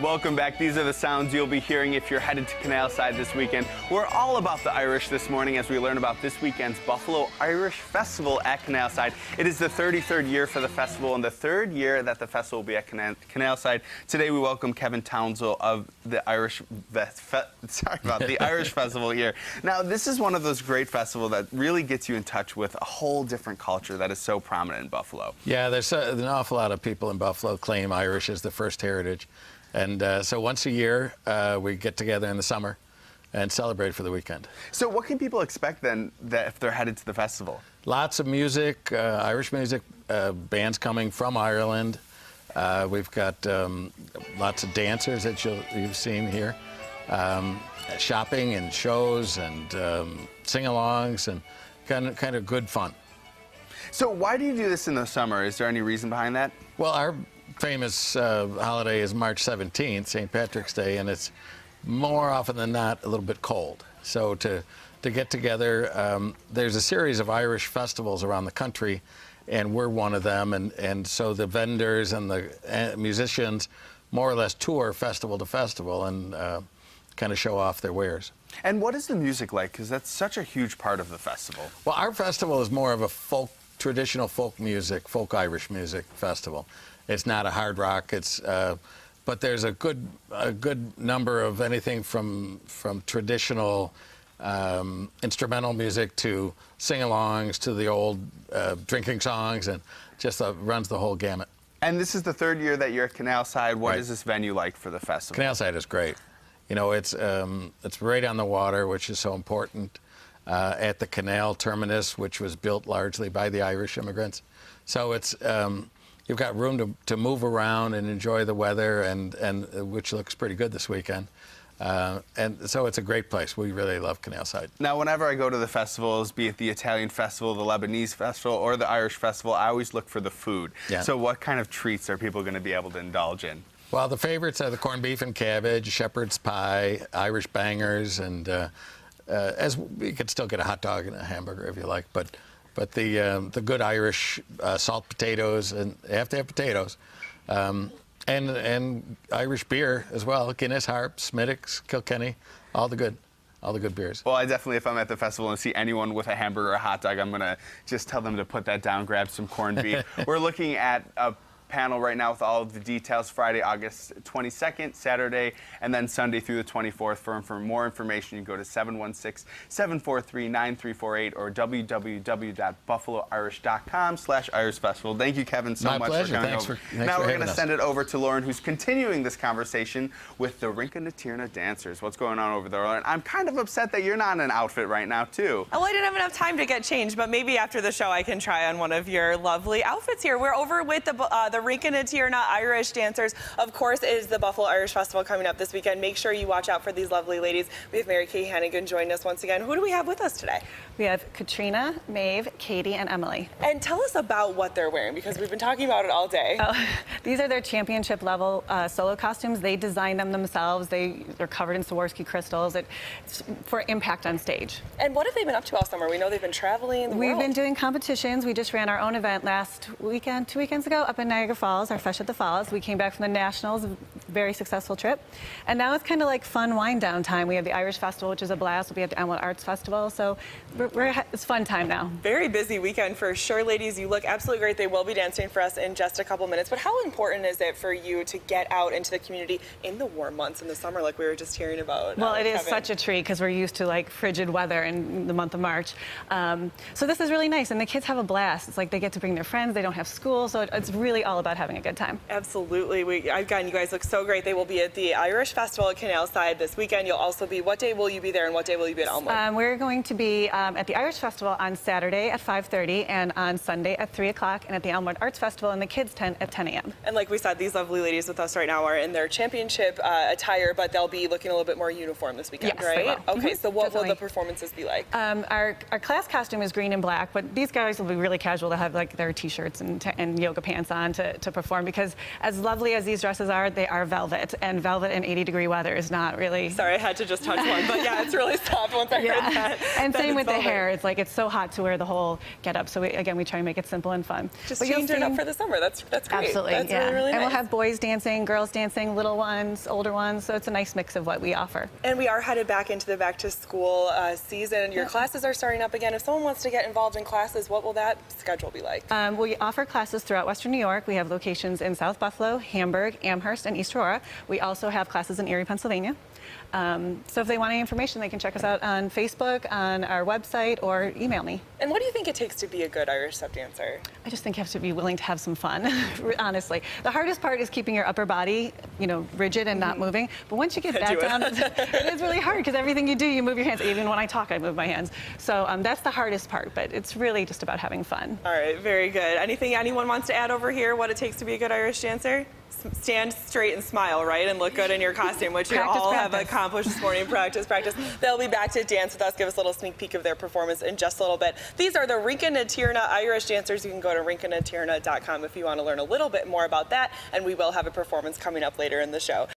Welcome back. These are the sounds you'll be hearing if you're headed to Canalside this weekend. We're all about the Irish this morning as we learn about this weekend's Buffalo Irish Festival at Canalside. It is the 33rd year for the festival and the third year that the festival will be at Canalside. Today we welcome Kevin Townsell of the Irish Irish Festival here. Now, this is one of those great festivals that really gets you in touch with a whole different culture that is so prominent in Buffalo. Yeah, there's an awful lot of people in Buffalo claim Irish as the first heritage. And so once a year, we get together in the summer and celebrate for the weekend. So what can people expect then that if they're headed to the festival? Lots of music, Irish music, bands coming from Ireland. We've got lots of dancers that you've seen here. Shopping and shows and sing-alongs and kind of good fun. So why do you do this in the summer? Is there any reason behind that? Well, our famous holiday is March 17th, St. Patrick's Day, and it's more often than not a little bit cold. So to get together, there's a series of Irish festivals around the country, and we're one of them. And so the vendors and the musicians more or less tour festival to festival and kind of show off their wares. And what is the music like? Because that's such a huge part of the festival. Well, our festival is more of a traditional folk music, folk Irish music festival. It's not a hard rock. But there's a good number of anything from traditional instrumental music to sing-alongs to the old drinking songs, and just runs the whole gamut. And this is the third year that you're at Canalside. What is this venue like for the festival? Canalside is great. You know, it's right on the water, which is so important. At the canal terminus, which was built largely by the Irish immigrants. So it's you've got room to move around and enjoy the weather, and which looks pretty good this weekend. And so it's a great place. We really love Canalside. Now, whenever I go to the festivals, be it the Italian festival, the Lebanese festival, or the Irish festival, I always look for the food. Yeah. So what kind of treats are people going to be able to indulge in? Well, the favorites are the corned beef and cabbage, shepherd's pie, Irish bangers, and as you could still get a hot dog and a hamburger if you like, but the good Irish salt potatoes, and they have to have potatoes, and Irish beer as well. Guinness, Harp, Smithwick's, Kilkenny, all the good beers. Well, I definitely, if I'm at the festival and see anyone with a hamburger or a hot dog, I'm gonna just tell them to put that down, grab some corned beef. We're looking at a panel right now with all of the details. Friday, August 22nd, Saturday, and then Sunday through the 24th. For more information, you can go to 716-743-9348 or www.buffaloirish.com/Irish Festival. Thank you, Kevin, so much pleasure. for coming Thanks over. for Now we're having going to us. send it over to Lauren, who's continuing this conversation with the Rinka na Tíorna dancers. What's going on over there, Lauren? I'm kind of upset that you're not in an outfit right now, too. Oh, I didn't have enough time to get changed, but maybe after the show I can try on one of your lovely outfits here. We're over with the Rinka na Tíorna Irish dancers. Of course, it is the Buffalo Irish Festival coming up this weekend. Make sure you watch out for these lovely ladies. We have Mary Kay Hannigan joining us once again. Who do we have with us today? We have Katrina, Maeve, Katie, and Emily. And tell us about what they're wearing, because we've been talking about it all day. Oh, these are their championship level solo costumes. They designed them themselves. They're covered in Swarovski crystals. It's for impact on stage. And what have they been up to all summer? We know they've been traveling the We've world. been doing competitions. We just ran our own event last weekend, 2 weekends ago, up in Niagara Falls, our Fresh at the Falls. We came back from the Nationals, a very successful trip. And now it's kind of like fun wind down time. We have the Irish Festival, which is a blast. We have the Elmwood Arts Festival. So it's fun time now. Very busy weekend for sure, ladies. You look absolutely great. They will be dancing for us in just a couple minutes. But how important is it for you to get out into the community in the warm months in the summer, like we were just hearing about? Well, it is Kevin? such a treat because we're used to like frigid weather in the month of March. So this is really nice, and the kids have a blast. It's like they get to bring their friends. They don't have school, so it's really all about having a good time. Absolutely. Again, you guys look so great. They will be at the Irish Festival at Canalside this weekend. You'll also be, what day will you be there and what day will you be at Elmwood? We're going to be at the Irish Festival on Saturday at 5:30 and on Sunday at 3 o'clock, and at the Elmwood Arts Festival in the kids' tent at 10 a.m. And like we said, these lovely ladies with us right now are in their championship attire, but they'll be looking a little bit more uniform this weekend, Yes, right? they will. Okay, so what Definitely. will the performances be like? Our class costume is green and black, but these guys will be really casual to have like their t-shirts and yoga pants on to perform, because as lovely as these dresses are, they are velvet, and velvet in 80-degree weather is not really. Sorry, I had to just touch one, but yeah, it's really soft once I heard that. And that same it's with the velvet. hair. It's like it's so hot to wear the whole get up. So we try and make it simple and fun. Just But you'll change it see- up for the summer. That's great. Absolutely, That's yeah. really, really and nice. we'll have boys dancing, girls dancing, little ones, older ones. So it's a nice mix of what we offer. And we are headed back into the back to school season. Your classes are starting up again. If someone wants to get involved in classes, what will that schedule be like? We offer classes throughout Western New York. We have locations in South Buffalo, Hamburg, Amherst, and East Aurora. We also have classes in Erie, Pennsylvania. So if they want any information, they can check us out on Facebook, on our website, or email me. And what do you think it takes to be a good Irish step dancer? I just think you have to be willing to have some fun, honestly. The hardest part is keeping your upper body, rigid and not moving. But once you get that Do it. down, it is really hard because everything you do, you move your hands. Even when I talk, I move my hands. So that's the hardest part, but it's really just about having fun. All right, very good. Anything anyone wants to add over here, what it takes to be a good Irish dancer? Stand straight and smile, right? And look good in your costume, which you Practice, all have practice. accomplished this morning. Practice. They'll be back to dance with us, give us a little sneak peek of their performance in just a little bit. These are the Rinka na Tierna Irish dancers. You can go to rinkanatierna.com if you want to learn a little bit more about that, and we will have a performance coming up later in the show.